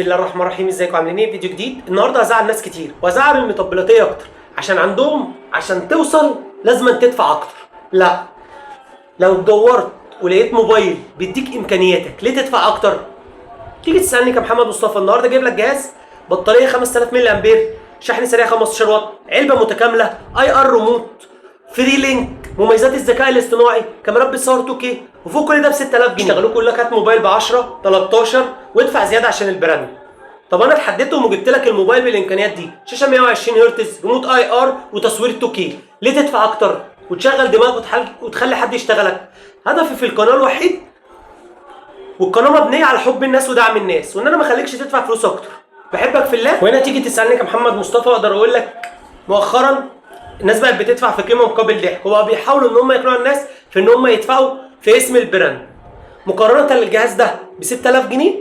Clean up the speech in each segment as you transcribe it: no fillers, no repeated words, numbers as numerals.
بسم الله الرحمن الرحيم. ازيكم عاملين ايه؟ فيديو جديد. النهارده هزعل ناس كتير وهزعل المطبلاتيه اكتر عشان توصل لازم تدفع اكتر. لا، لو دورت ولقيت موبايل بيديك امكانياتك ليه تدفع اكتر؟ تيجي تسالني كمحمد مصطفى النهارده جايب لك جهاز بطاريه 5000 ملي امبير، شحن سريع 15 واط، علبه متكامله، اي ار ريموت، فري لينك، مميزات الذكاء الاصطناعي، كاميرات بتصور 2K، وفوق كل ده ب 6000 جنيه. اشتغلوك يقول لك هات موبايل ب 10 13 وادفع زياده عشان البراند. طب انا اتحددتهم وجبت لك الموبايل بالامكانيات دي، شاشه 120 هرتز، ريموت اي ار، وتصوير 2K، ليه تدفع اكتر وتشغل دماغك وتخلي حد يشتغلك؟ هدفي في القناه الوحيد، والقناه مبنيه على حب الناس ودعم الناس، وان انا ما اخليكش تدفع فلوس اكتر. بحبك في الله. وهنا تيجي تسالني كمحمد مصطفى اقدر اقول لك مؤخرا الناس بقت بتدفع في قيمه مقابل ضحك، وبقى بيحاولوا ان هم يقنعوا الناس في ان هم يدفعوا في اسم البراند. مقارنه للجهاز ده ب 6000 جنيه،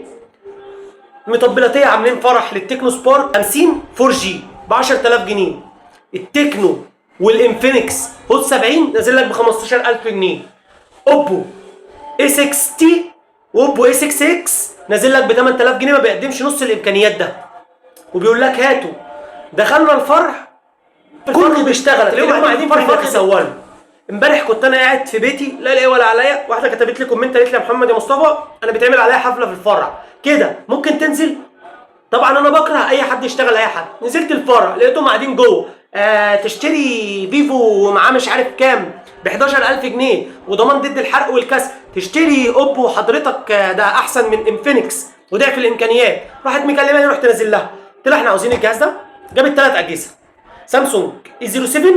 مطبلاتيه عاملين فرح للتكنو سبارك 50 4G ب 10000 جنيه، التكنو والانفينكس هوت 70 نازل لك ب 15000 جنيه، اوبو A6 تي واوبو A6 اكس نازل لك ب 8000 جنيه، ما بيقدمش نص الامكانيات ده، وبيقول لك هاتوا. دخلنا الفرح كله بيشتغل، تلاقيهم قاعدين في الفرح يسولوا. امبارح كنت انا قاعد في بيتي لا الاقي ولا عليا، واحده كتبت لي كومنت قالت لي يا محمد يا مصطفى انا بيتعمل عليا حفله في الفرع كده، ممكن تنزل؟ طبعا انا بكره اي حد يشتغل اي حد. نزلت الفرع لقيتهم قاعدين جوه، تشتري فيفو ومعاه مش عارف كام ب 11000 جنيه وضمان ضد الحرق والكسر، تشتري اوبو حضرتك ده احسن من انفينكس وضعف الامكانيات. راحت مكلماني رحت نازل لها قلت لها احنا عاوزين الجهاز ده. جابت 3 اجهزه، سامسونج A07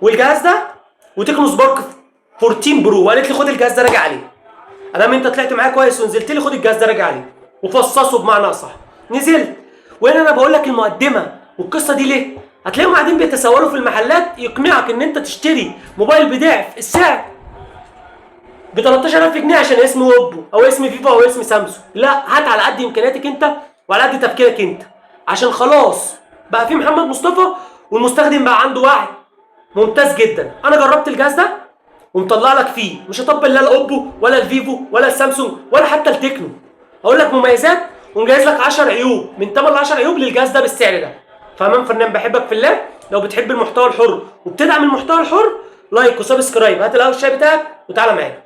والجهاز ده وتكنو سبارك 14 برو، وقالت لي خد الجهاز ده راجع عليه. ادام انت طلعت معايا كويس ونزلت لي خد الجهاز ده راجع عليه وفصصه بمعنى اصح. نزلت، وهنا انا بقول لك المقدمه والقصه دي ليه؟ هتلاقيهم قاعدين بيتسولوا في المحلات يقنعك ان انت تشتري موبايل بضعف السعر ب 13000 جنيه عشان اسمه اوبو او اسم فيفو او اسم سامسونج. لا، هات على قد امكانياتك انت وعلى قد تفكيرك انت، عشان خلاص بقى في محمد مصطفى والمستخدم بقى عنده وعي ممتاز جدا. انا جربت الجهاز ده ومطلع لك فيه، مش هطبل لا الاوبو ولا الفيفو ولا السامسونج ولا حتى التكنو. هقول لك مميزات ومجهز لك 10 عيوب من 8 ل 10 عيوب للجهاز ده بالسعر ده. فاهم فنان؟ بحبك في الله. لو بتحب المحتوى الحر وبتدعم المحتوى الحر، لايك وسبسكرايب. هات القهوه الشاي بتاعك وتعالى معايا.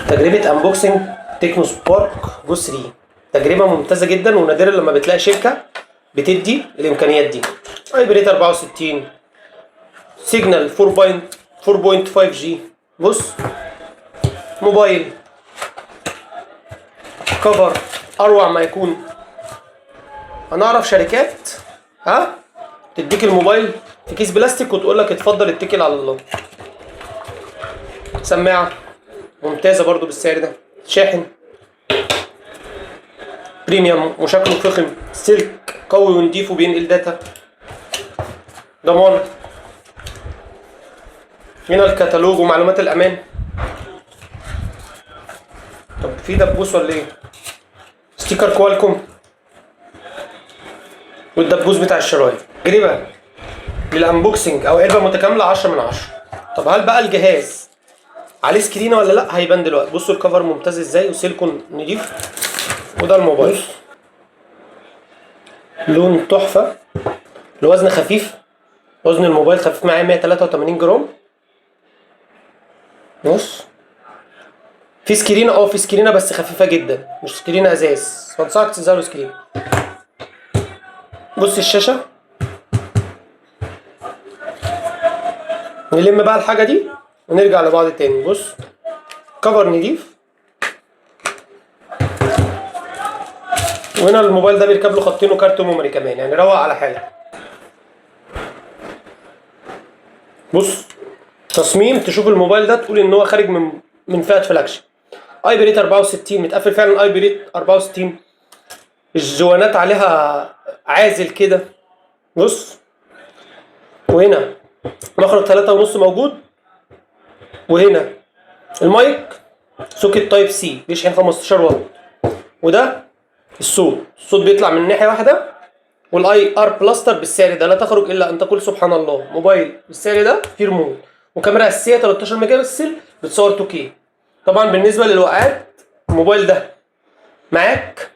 تجربه انبوكسنج تكنو سبارك جو 3 تجربه ممتازه جدا، ونادرا لما بتلاقي شركه بتدي الامكانيات دي. هايبريد 64، سيجنال 4.5G. بص، موبايل كفر اروع ما يكون. انا اعرف شركات تديك الموبايل في كيس بلاستيك وتقول لك اتفضل اتكل على الله. سماعه ممتازه برضو بالسعر ده، شاحن بريميوم وشكله فخم، سلك قوي ونضيف وبينقل داتا، ضمان. هنا الكتالوج ومعلومات الامان. طب في دبوس ولا ايه؟ ستيكر كوالكوم والدبوس بتاع الشرايط. تجربه للانبوكسنج او علبه متكامله 10 من 10. طب هل بقى الجهاز عليه سكرينه ولا لا؟ هيبان دلوقتي. بصوا الكفر ممتاز ازاي وسيليكون نضيف. وده الموبايل لون تحفه، الوزن خفيف، وزن الموبايل خفيف معايا 183 جرام. بص، في سكرينه في سكرينه بس خفيفه جدا، مش سكرينه ازاز، فانصحك تنزلوا سكرينه. بص الشاشه. نلم بقى الحاجه دي ونرجع لبعض تاني. بص، كفر نضيف، وهنا الموبايل ده بيركب له خطين وكارت ميموري كمان، يعني روق على حالك. بص تصميم، تشوف الموبايل ده تقول ان هو خارج من فئه فلاجشيب. اي بريت 64 متقفل فعلا، اي بريت 64. الجوانات عليها عازل كده. بص، وهنا مخرج 3.5 موجود، وهنا المايك سوكت تايب سي بيشحن 15 واط، وده الصوت بيطلع من ناحيه واحده، والاي ار بلاستر بالسعر ده لا تخرج الا ان تقول سبحان الله. موبايل بالسعر ده فيه ريموت وكاميرا اساسيه 13 ميجا بكسل بتصور 2K. طبعا بالنسبه للوقعات الموبايل ده معاك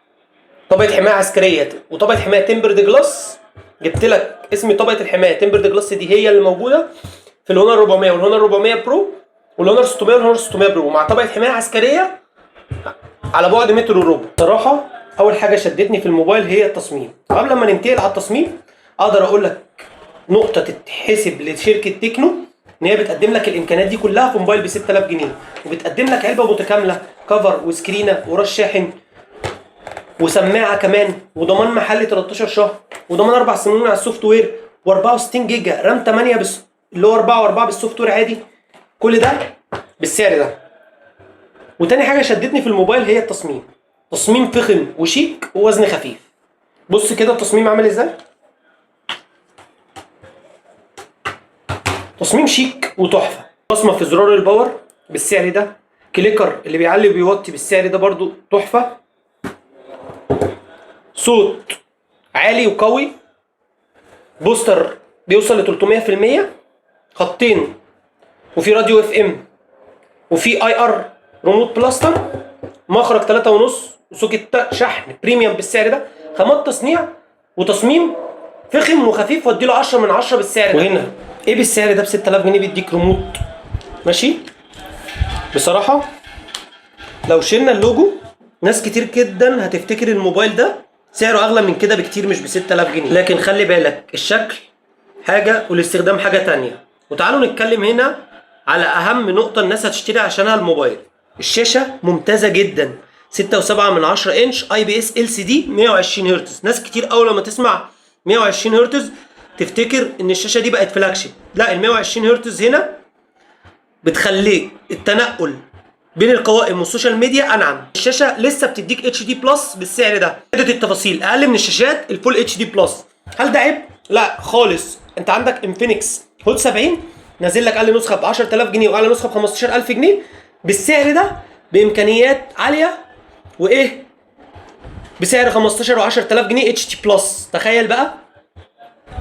طبقه حمايه عسكريه وطبقه حمايه تمبرد جلاس. جبت لك اسم طبقه الحمايه تمبرد جلاس، دي هي اللي موجوده في الهونر 400 والهونر 400 برو والهونر 600 والهونر 600 برو، مع طبقه حمايه عسكريه على بعد متر وربع. صراحه اول حاجه شدتني في الموبايل هي التصميم. قبل ما ننتقل على التصميم اقدر اقول لك نقطه تتحسب لشركه تكنو، ان هي بتقدم لك الامكانيات دي كلها في موبايل ب 6000 جنيه، وبتقدم لك علبه متكامله، كفر وسكرينه وراس شاحن وسماعه كمان، وضمان محلي 13 شهر، وضمان 4 سنين على السوفت وير، و64 جيجا رام 8 اللي هو 4 و4 بالسوفت وير عادي. كل ده بالسعر ده. وتاني حاجه شدتني في الموبايل هي التصميم. تصميم فخم وشيك ووزن خفيف. بص كده التصميم عامل ازاي. تصميم شيك وتحفه. بصمه في زرار الباور بالسعر ده، كليكر اللي بيعلي وبيوطي بالسعر ده برضو تحفه، صوت عالي وقوي، بوستر بيوصل ل 300%، خطين، وفي راديو اف ام، وفي اي ار ريموت بلاستر، مخرج 3.5 وسوكت شحن بريميوم بالسعر ده، خامات تصنيع وتصميم فخم وخفيف، واديله 10 من 10 بالسعر ده. وهنا ايه بالسعر ده ب 6000 جنيه بيديك ريموت ماشي. بصراحه لو شلنا اللوجو ناس كتير جدا هتفتكر الموبايل ده سعره اغلى من كده بكتير، مش ب 6000 جنيه. لكن خلي بالك الشكل حاجه والاستخدام حاجه تانية. وتعالوا نتكلم هنا على اهم نقطه الناس هتشتري عشانها الموبايل. الشاشه ممتازه جدا، 6.7 انش اي بي اس ال سي دي 120 هرتز. ناس كتير اول لما تسمع 120 هرتز تفتكر ان الشاشه دي بقت فلاج شيب. لا، ال 120 هرتز هنا بتخليك التنقل بين القوائم والسوشيال ميديا انعم. الشاشه لسه بتديك اتش دي بلس بالسعر ده. عدد التفاصيل اقل من الشاشات الفول اتش دي بلس. هل ده عيب؟ لا خالص. انت عندك انفينكس هوت 70 نازل لك اقل نسخه ب 10000 جنيه واعلى نسخه ب 15000 جنيه بالسعر ده، بامكانيات عاليه وايه، بسعر 15 و 10000 جنيه اتش دي بلس. تخيل بقى.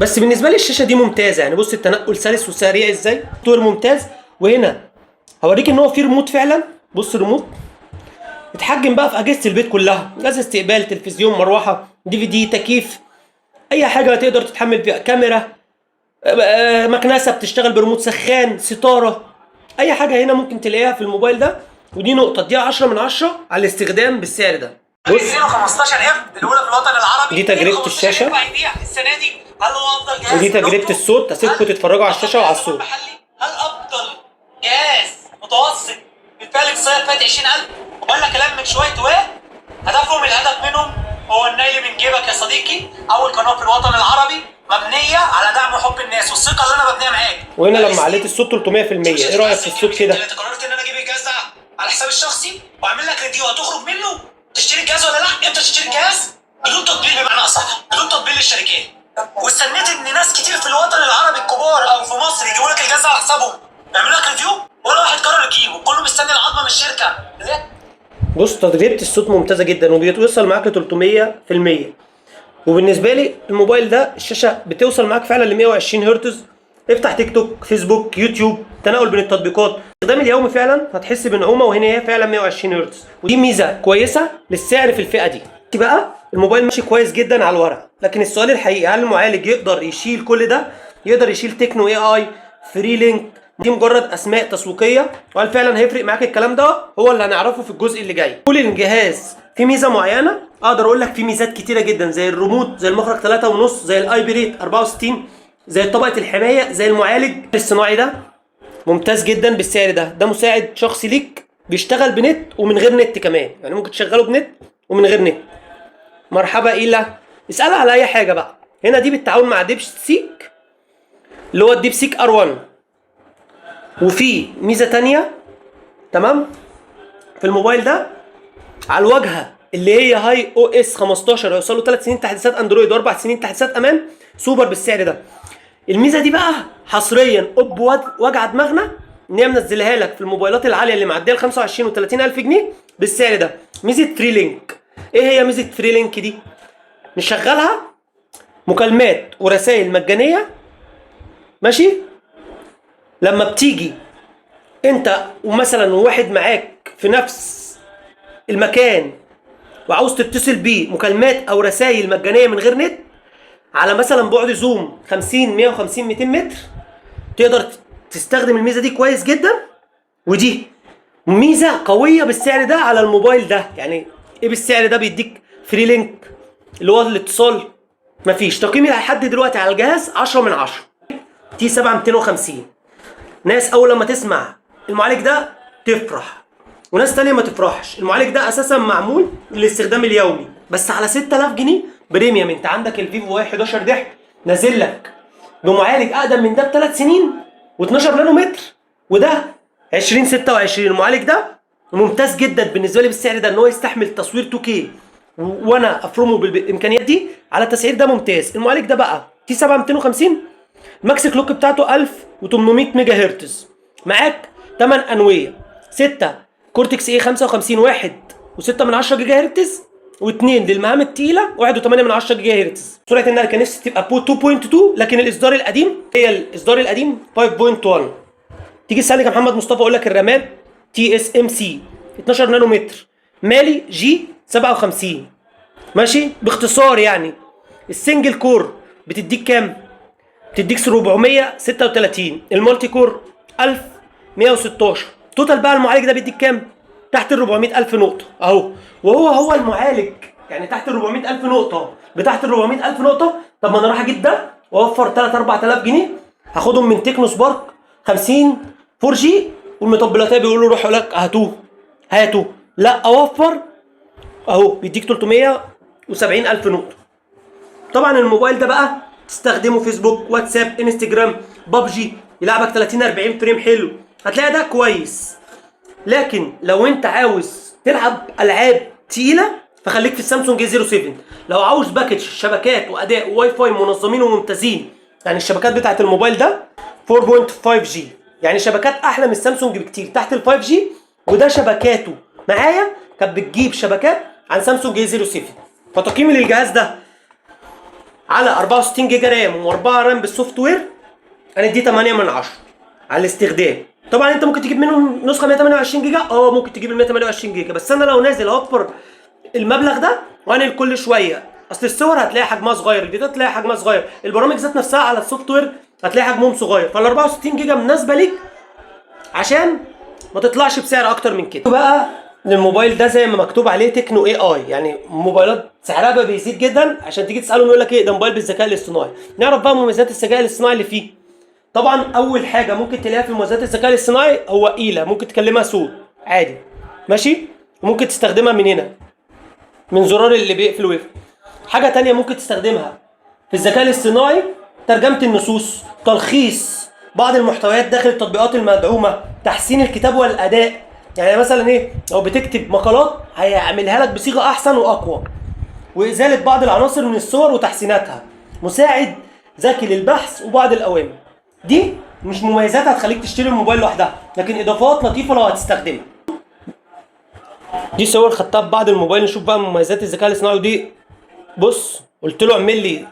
بس بالنسبه لي الشاشه دي ممتازه، يعني بص التنقل سلس وسريع ازاي، طور ممتاز. وهنا هوريك ان هو في ريموت فعلا. بص الريموت اتحجم بقى في اجهزه البيت كلها، جهاز استقبال، تلفزيون، مروحه، دي في دي، تكييف، اي حاجه تقدر تتحمل فيها، كاميرا، مكنسه بتشتغل بريموت، سخان، ستاره، اي حاجه هنا ممكن تلاقيها في الموبايل ده. ودي نقطه اديها 10 من 10 على الاستخدام بالسعر ده. بص 15 اف الاولى في الوطن العربي. دي تجربه الشاشه السنه دي. هل هو افضل جهاز؟ ودي تجربه الصوت، اسيبكم تتفرجوا على الشاشه وعلى الصوت. هل افضل جهاز متوسط بالفعل اقتصادي فات 20000 ولا كلام من شويه واه؟ هدفهم الهدف منهم هو النيل من جيبك يا صديقي. اول قناه في الوطن العربي مبنيه على دعم وحب الناس والثقه اللي انا ببنيها معاك. وهنا لما عليت الصوت 300%، ايه رايك في الصوت كده؟ انت قررت ان انا اجيب الجهاز ده على حسابي الشخصي واعمل لك ريفيو، هتخرج منه تشتري الجهاز ولا لا؟ امتى تشتري الجهاز؟ بدون تطبيل، بمعنى اصح بدون تطبيل للشركات. واستنيت ان ناس كتير في الوطن العربي الكبار او في مصر يجيبوا لك الجهاز على حسابهم يعملوا لك ريفيو، ولا واحد قرر يجيبه، كله مستني العظمه من الشركه. ليه؟ بص تجربه الصوت ممتازه جدا وبيتوصل معاك ل 300%. وبالنسبه لي الموبايل ده الشاشه بتوصل معاك فعلا ل 120 هرتز. افتح تيك توك، فيسبوك، يوتيوب، تنقل بين التطبيقات، الاستخدام اليومي فعلا هتحس بنعومه. وهنا هي فعلا 120 هرتز، ودي ميزه كويسه للسعر في الفئه دي. بقى الموبايل ماشي كويس جدا على الورق، لكن السؤال الحقيقي هل المعالج يقدر يشيل كل ده؟ يقدر يشيل تكنو اي اي، فري لينك؟ دي مجرد اسماء تسويقيه، وهل فعلا هيفرق معاك الكلام ده؟ هو اللي هنعرفه في الجزء اللي جاي. كل الجهاز في ميزه معينه، اقدر اقول لك في ميزات كتيره جدا، زي الريموت، زي المخرج 3.5، زي الاي بي ريت 64، زي طبقه الحمايه، زي المعالج الصناعي ده ممتاز جدا بالسعر ده. ده مساعد شخصي ليك بيشتغل بنت ومن غير نت كمان، يعني ممكن تشغله بنت ومن غير نت. مرحبا إلى اسأل على اي حاجه بقى. هنا دي بالتعاون مع ديب سيك اللي هو الديب سيك ار1. وفي ميزه تانية تمام في الموبايل ده، على الواجهه اللي هي هاي او اس 15 هيوصلوا 3 سنين تحديثات اندرويد و4 سنين تحديثات امان سوبر بالسعر ده. الميزه دي بقى حصريا اوبو وجع دماغنا ان هي منزلها لك في الموبايلات العاليه اللي معديه ال 25 و 30000 جنيه بالسعر ده. ميزه فري لينك. ايه هي ميزه فري لينك دي؟ نشغلها مكالمات ورسائل مجانيه ماشي. لما بتيجي انت ومثلا واحد معاك في نفس المكان وعاوز تتصل بيه مكالمات او رسائل مجانيه من غير نت، على مثلا بعد زوم 50 150 200 متر، تقدر تستخدم الميزه دي كويس جدا. ودي ميزه قويه بالسعر ده على الموبايل ده. يعني ايه بالسعر ده؟ بيديك فري لينك اللي هو الاتصال، مفيش تقييمي لحد دلوقتي على الجهاز 10 من 10. تي 7 250. ناس اول لما تسمع المعالج ده تفرح، وناس تانية ما تفرحش. المعالج ده اساسا معمول للاستخدام اليومي، بس على 6000 جنيه بريميوم. انت عندك الفيفو واي 11 ضحك نازل لك بمعالج اقدم من ده ب3 سنين و12 نانو متر، وده 2026. المعالج ده ممتاز جدا بالنسبه لي بالسعر ده، ان هو يستحمل تصوير 2K وانا افرمه بالامكانيات دي على التسعير ده ممتاز. المعالج ده بقى تي 7 250، ماكس كلوك بتاعته 1800 ميجا هرتز، معاك 8 انويه، 6 كورتكس اي 55 1.6 من 10 جيجا هرتز، و2 للمهام الثقيله 1.8 من 10 جيجا هرتز. سرعه النقل كان نفسي تبقى 2.2، لكن الاصدار القديم هي الاصدار القديم 5.1. تيجي تسالني يا محمد مصطفى، اقول لك الرامات تي اس ام سي 12 نانو متر، مالي جي 57. ماشي، باختصار يعني السنجل كور بتديك كام؟ بتديك 436. المالتي كور 1116. توتال بقى المعالج ده بيديك كام؟ تحت ال 400000 نقطه اهو. وهو المعالج يعني تحت ال 400000 نقطه بتحت ال 400000 نقطه. طب ما انا راح اجيب ده واوفر 3 4000 جنيه هاخدهم من تكنو سبارك 50 4 جي، والمطبلاتيه بيقولوا روحوا لك هاتوا. لا، اوفر اهو بيديك 370000 نقطه. طبعا الموبايل ده بقى تستخدمه فيسبوك، واتساب، انستجرام، بابجي، يلعبك 30 40 فريم حلو، هتلاقي ده كويس. لكن لو انت عاوز تلعب العاب تقيله فخليك في السامسونج اي 07. لو عاوز باكج شبكات واداء وواي فاي منظمين وممتازين، يعني الشبكات بتاعت الموبايل ده 4.5 جي، يعني شبكات احلى من السامسونج بكتير تحت ال 5 جي. وده شبكاته معايا كانت بتجيب شبكات عن سامسونج اي 07. فتقييمي للجهاز ده على 64 جيجا رام و4 رام بالسوفت وير هنديه 8 من 10 على الاستخدام. طبعا انت ممكن تجيب منهم نسخه 128 جيجا، ممكن تجيب ال 128 جيجا، بس انا لو نازل اوفر المبلغ ده وانقل كل شويه. اصل الصور هتلاقي حجمها صغير، الفيديوهات هتلاقي حجمها صغير، البرامج ذات نفسها على السوفت وير هتلاقي حجمهم صغير. فال 64 جيجا مناسبه ليك عشان ما تطلعش بسعر اكتر من كده. بقى الموبايل ده زي ما مكتوب عليه تكنو اي اي، يعني موبايلات سعرها بقى بيزيد جدا، عشان تيجي تسالهم يقول لك ايه ده موبايل بالذكاء الاصطناعي. نعرف بقى مميزات الذكاء الاصطناعي اللي فيه. طبعا اول حاجه ممكن تلاقيها في مميزات الذكاء الاصطناعي هو قيله، ممكن تكلمها صوت عادي ماشي، وممكن تستخدمها من هنا من زرار اللي بيقفل ويقفل. حاجه تانية ممكن تستخدمها في الذكاء الاصطناعي ترجمه النصوص، تلخيص بعض المحتويات داخل التطبيقات المدعومه، تحسين الكتابه والاداء. يعني مثلا ايه، لو بتكتب مقالات هيعملها لك بصيغه احسن واقوى، وازاله بعض العناصر من الصور وتحسيناتها، مساعد ذكي للبحث وبعض الاوامر. دي مش مميزات هتخليك تشتري الموبايل لوحدها، لكن اضافات لطيفه لو هتستخدمها. دي صور خدتها ببعض الموبايل. نشوف بقى مميزات الذكاء الاصطناعي. ودي بص قلت له اعمل لي،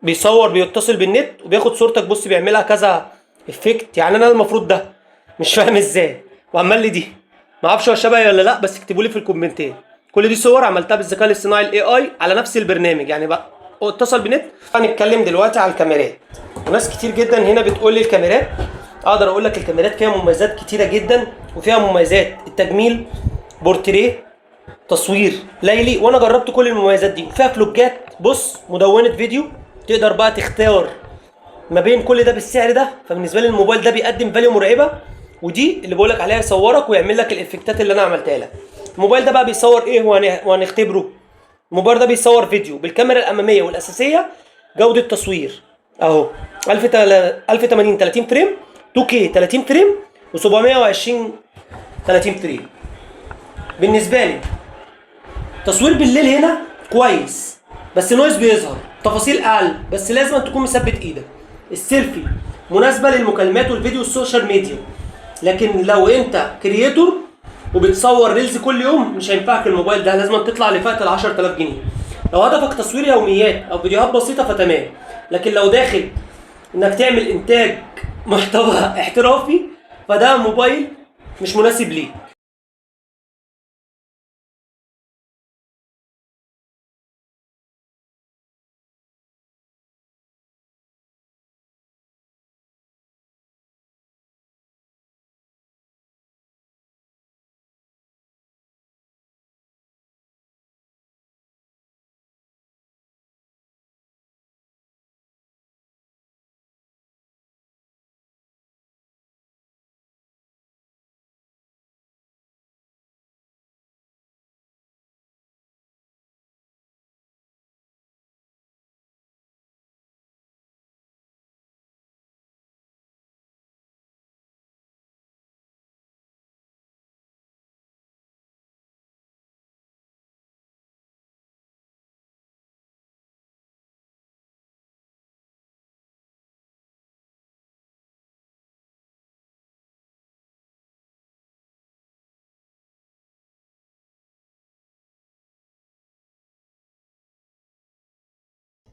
بيصور بيتصل بالنت وبياخد صورتك، بص بيعملها كذا افكت. يعني انا المفروض ده مش فاهم ازاي، وعمل لي دي ما اعرفش هو شبهي ولا لا، بس اكتبوا لي في الكومنتات. كل دي صور عملتها بالذكاء الاصطناعي الاي اي على نفس البرنامج، يعني بقى اتصل بنت. هنتكلم دلوقتي على الكاميرات. وناس كتير جدا هنا بتقول لي الكاميرات، اقدر اقول لك الكاميرات فيها مميزات كتيره جدا، وفيها مميزات التجميل، بورتريه، تصوير ليلي، وانا جربت كل المميزات دي. وفيها فلوجات، بص مدونه فيديو، تقدر بقى تختار ما بين كل ده بالسعر ده. فبالنسبه لي الموبايل ده بيقدم فاليو مرعبه، ودي اللي بقول لك عليها يصورك ويعمل لك الافكتات اللي انا عملتها لك. الموبايل ده بقى بيصور ايه وهنختبره. الموبايل ده بيصور فيديو بالكاميرا الاماميه والاساسيه جوده تصوير اهو 1080 30 فريم، 2K 30 فريم، و720 30 فريم. بالنسبه لي تصوير بالليل هنا كويس، بس نويز بيظهر، تفاصيل اقل، بس لازم تكون مثبت ايدك. السيلفي مناسبه للمكالمات والفيديو والسوشيال ميديا، لكن لو انت كرييتور وبتصور ريلز كل يوم مش هينفعك الموبايل ده، لازم تطلع لفئه ال 10000 جنيه. لو هدفك تصوير يوميات او فيديوهات بسيطه فتمام، لكن لو داخل انك تعمل انتاج محتوى احترافي فده موبايل مش مناسب ليك.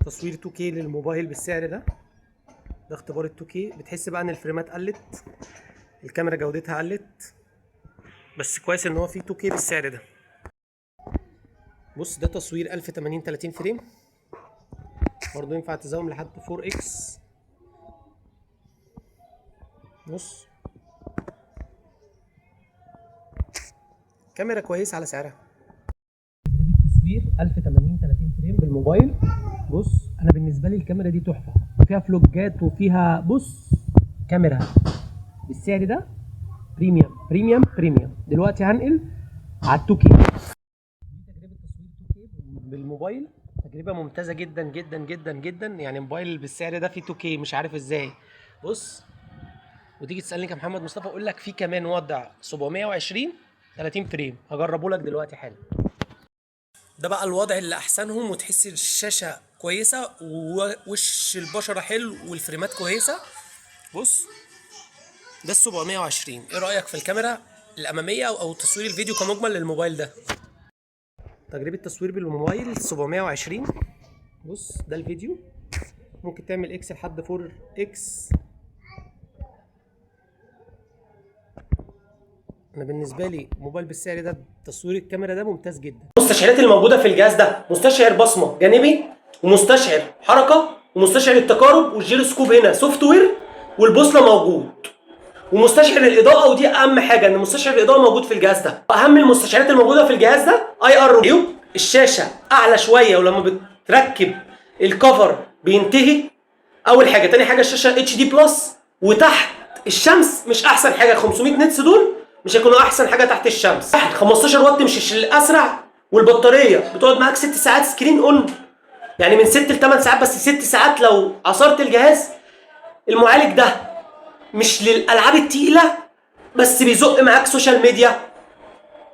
تصوير 2K للموبايل بالسعر ده اختبار ال 2K. بتحس بقى ان الفريمات قلت، الكاميرا جودتها قلت، بس كويس ان هو فيه 2K بالسعر ده. بص ده تصوير 1080 30 فريم، برضه ينفع تزوم لحد 4x. بص كاميرا كويسه على سعرها. تصوير 1080 30 فريم بالموبايل. بص انا بالنسبه لي الكاميرا دي تحفه، وفيها فلوجات وفيها بص كاميرا بالسعر ده بريميوم بريميوم بريميوم. دلوقتي هنقل على 2K. دي تجربه تصوير 2K بالموبايل، تجربه ممتازه جدا جدا جدا جدا. يعني موبايل بالسعر ده فيه 2K مش عارف ازاي. بص وتيجي تسالني كمحمد مصطفى اقول لك في كمان وضع 720 30 فريم، هجربه لك دلوقتي حالا. ده بقى الوضع اللي احسنهم، وتحس الشاشه كويسه ووش البشره حلو والفريمات كويسه. بص ده ال 720. ايه رايك في الكاميرا الاماميه او تصوير الفيديو كمجمل للموبايل ده؟ تجربه تصوير بالموبايل 720. بص ده الفيديو، ممكن تعمل اكس لحد 4x. انا بالنسبه لي موبايل بالسعر ده تصوير الكاميرا ده ممتاز جدا. المستشعرات الموجوده في الجهاز ده مستشعر بصمه جانبي، ومستشعر حركه، ومستشعر التقارب، والجيروسكوب هنا سوفت وير، والبوصله موجود، ومستشعر الاضاءه. ودي اهم حاجه ان مستشعر الاضاءه موجود في الجهاز ده. اهم المستشعرات الموجوده في الجهاز ده اي ار. عيوب الشاشه اعلى شويه، ولما بتركب الكفر بينتهي. اول حاجه. تاني حاجه الشاشه اتش دي بلس، وتحت الشمس مش احسن حاجه. 500 نتس دول مش هيكونوا احسن حاجه تحت الشمس. 15 واط مش الاسرع، والبطاريه بتقعد معاك 6 ساعات سكرين اون، يعني من 6 ل 8 ساعات، بس 6 ساعات لو عصرت الجهاز. المعالج ده مش للالعاب التقيله، بس بيزق معاك سوشيال ميديا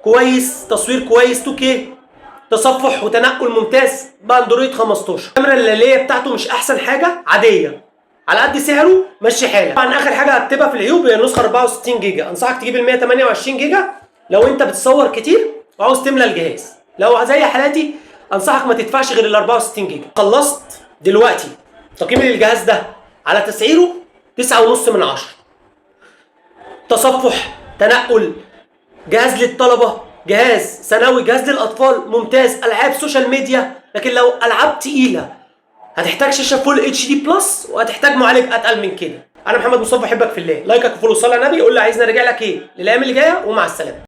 كويس، تصوير كويس 2K، تصفح وتنقل ممتاز باندرويد 15. الكاميرا الليليه بتاعته مش احسن حاجه، عاديه على قد سعره، مشي حالك. طبعا اخر حاجه هكتبها في العيوب هي النسخه 64 جيجا. انصحك تجيب ال 128 جيجا لو انت بتصور كتير وعاوز تملى الجهاز. لو زي حالاتي انصحك ما تدفعش غير ال 64 جيجا. خلصت دلوقتي تقييمي للجهاز ده على تسعيره 9.5 من 10. تصفح، تنقل، جهاز للطلبه، جهاز ثانوي، جهاز للاطفال ممتاز. العاب سوشيال ميديا، لكن لو العاب تقيله هتحتاج شاشه فول اتش دي بلس، وهتحتاج معالج اتقل من كده. انا محمد مصطفى، بحبك في الله. لايكك وفولو، صلي على النبي. قول لي عايزني ارجع لك ايه للايام اللي جايه، ومع السلامه.